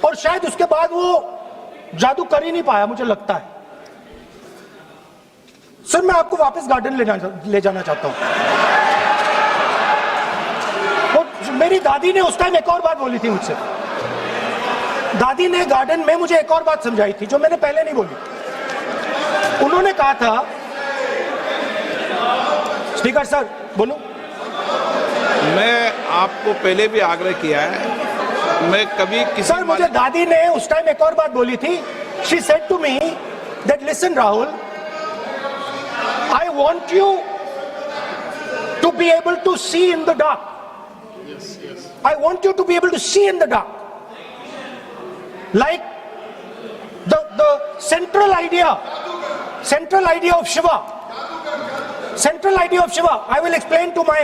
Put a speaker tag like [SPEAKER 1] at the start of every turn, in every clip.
[SPEAKER 1] और शायद उसके बाद वो जादू कर ही नहीं पाया, मुझे लगता है। सर मैं आपको वापस गार्डन ले जाना चाहता हूं। और मेरी दादी ने उस टाइम एक और बात बोली थी मुझसे। दादी ने गार्डन में मुझे एक और बात समझाई थी जो मैंने पहले नहीं बोली। उन्होंने कहा था, स्पीकर सर बोलूं?
[SPEAKER 2] मैं आपको पहले भी आग्रह किया है, मैं कभी किसी
[SPEAKER 1] सर मुझे दादी ने उस टाइम एक और बात बोली थी। She said to me that listen Rahul, I want you to be able to see in the dark. I want you to be able to see in the dark, like the central idea of Shiva. Central idea of Shiva, I will explain to my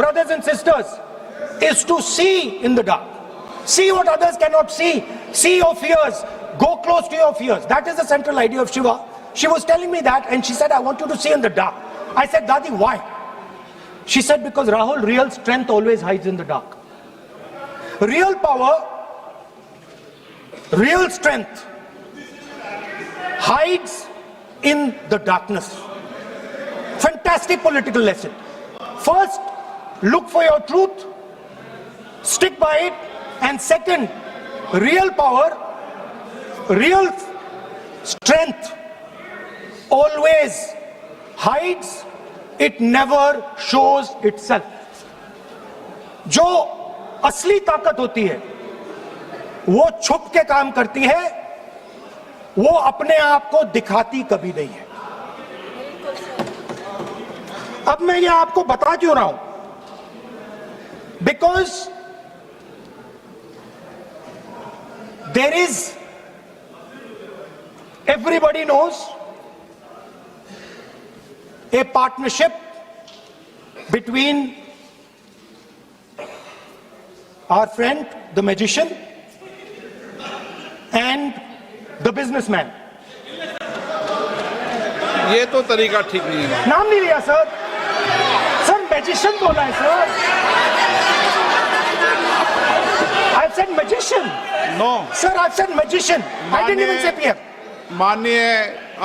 [SPEAKER 1] brothers and sisters, is to see in the dark. See what others cannot see. See your fears. Go close to your fears. That is the central idea of Shiva. She was telling me that and she said, I want you to see in the dark. I said, Dadi, why? She said, because Rahul, real strength always hides in the dark. Real power, real strength hides in the darkness. Fantastic political lesson. First, look for your truth, stick by it, and second, real power, real strength always hides, it never shows itself. जो असली ताकत होती है वो छुप के काम करती है, वो अपने आप को दिखाती कभी नहीं है। अब मैं ये आपको बता क्यों रहा हूं? Because there is, everybody knows, a partnership between our friend the magician and the businessman.
[SPEAKER 2] ये तो तरीका ठीक नहीं है।
[SPEAKER 1] नाम नहीं लिया सर, सर मैजिशियन बोला है sir. I've said magician.
[SPEAKER 2] No.
[SPEAKER 1] Sir, I've said magician. I didn't even say PM.
[SPEAKER 2] माननीय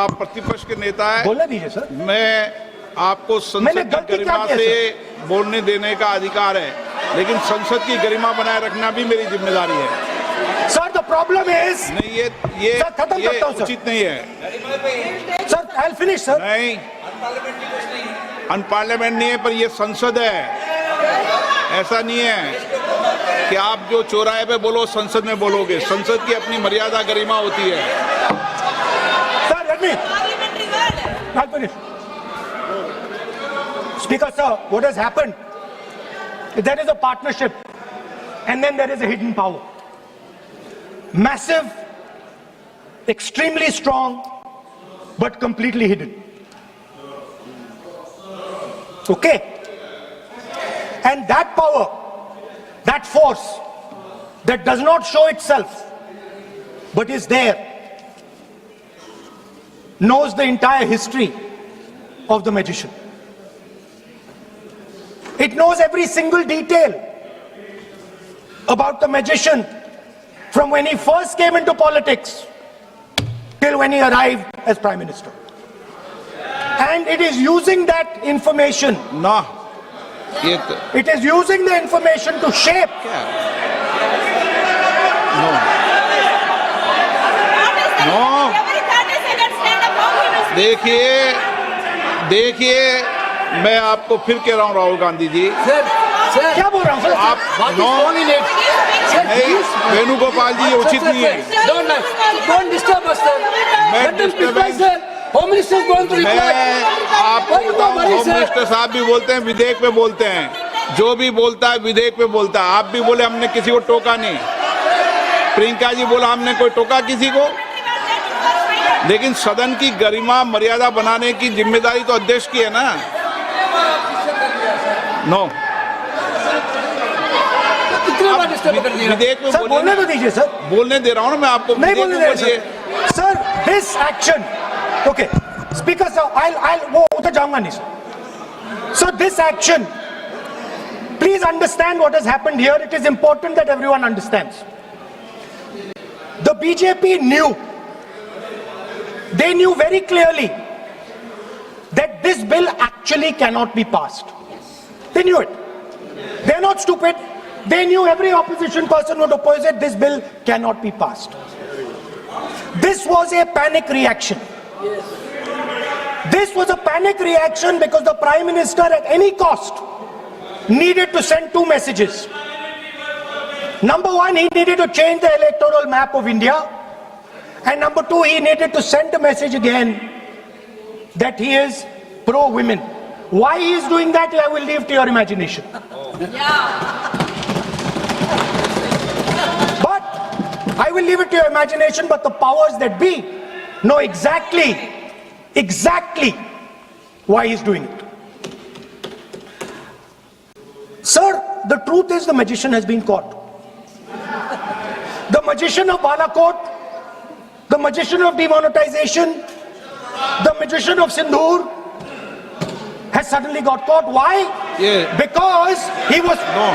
[SPEAKER 2] आप प्रतिपक्ष के नेता हैं।
[SPEAKER 1] बोलने दीजिए सर।
[SPEAKER 2] मैं आपको संसद की गरिमा से बोलने देने का अधिकार है, लेकिन संसद की गरिमा बनाए रखना भी मेरी जिम्मेदारी है।
[SPEAKER 1] सर द प्रॉब्लम इज,
[SPEAKER 2] नहीं ये
[SPEAKER 1] खत्म करता हूं सर,
[SPEAKER 2] उचित नहीं है
[SPEAKER 1] sir. I will finish sir.
[SPEAKER 2] नहीं, अनपार्लियामेंट नहीं है, पर ये संसद है। ऐसा नहीं है कि आप जो चौराहे पे बोलो संसद में बोलोगे। संसद की अपनी मर्यादा गरिमा होती है।
[SPEAKER 1] Sir let me, I will finish. Speaker sir, what has happened, there is a partnership and then there is a hidden power. Massive, extremely strong, but completely hidden. Okay? And that power, that force, that does not show itself, but is there, knows the entire history of the magician. It knows every single detail about the magician from when he first came into politics till when he arrived as Prime Minister. And it is using that information.
[SPEAKER 2] No.
[SPEAKER 1] It is using the information to shape.
[SPEAKER 2] No. No. देखिए मैं आपको फिर कह रहा हूँ Rahul Gandhi ji,
[SPEAKER 1] sir क्या बोल रहा हूँ सर?
[SPEAKER 2] आप नहीं, वेणुगोपाल जी ये उचित नहीं है।
[SPEAKER 3] Don't disturb us, sir. Let us reply, sir. Home Minister is going to reply.
[SPEAKER 2] मैं आपको बताऊं, होम मिनिस्टर साहब भी बोलते हैं, विधेयक पे बोलते हैं, जो भी बोलता है विधेयक पे बोलता है। आप भी बोले हमने किसी को टोका नहीं, प्रियंका जी बोला हमने कोई टोका किसी को, लेकिन सदन की गरिमा मर्यादा बनाने की जिम्मेदारी तो अध्यक्ष की है ना। नो, विधेयक में
[SPEAKER 1] बोलने तो दीजिए सर।
[SPEAKER 2] बोलने दे रहा हूँ ना मैं आपको।
[SPEAKER 1] नहीं बोलने दे रहे sir. This action, okay speaker sir, I'll वो उधर जाऊंगा नहीं sir. So this action, please understand what has happened here. It is important that everyone understands. BJP knew, they knew very clearly that this bill actually cannot be passed. They knew it. They're not stupid. They knew every opposition person would oppose it. This bill cannot be passed. This was a panic reaction. This was a panic reaction because the Prime Minister at any cost needed to send two messages. Number one, he needed to change the electoral map of India. And number two, he needed to send a message again that he is pro-women. Why he is doing that, I will leave to your imagination. But I will leave it to your imagination, but the powers that be know exactly why he's doing it. Sir, the truth is the magician has been caught. The magician of Balakot, the magician of demonetization, the magician of Sindhur has suddenly got caught. Why?
[SPEAKER 2] Yeah.
[SPEAKER 1] Because he was...
[SPEAKER 2] No.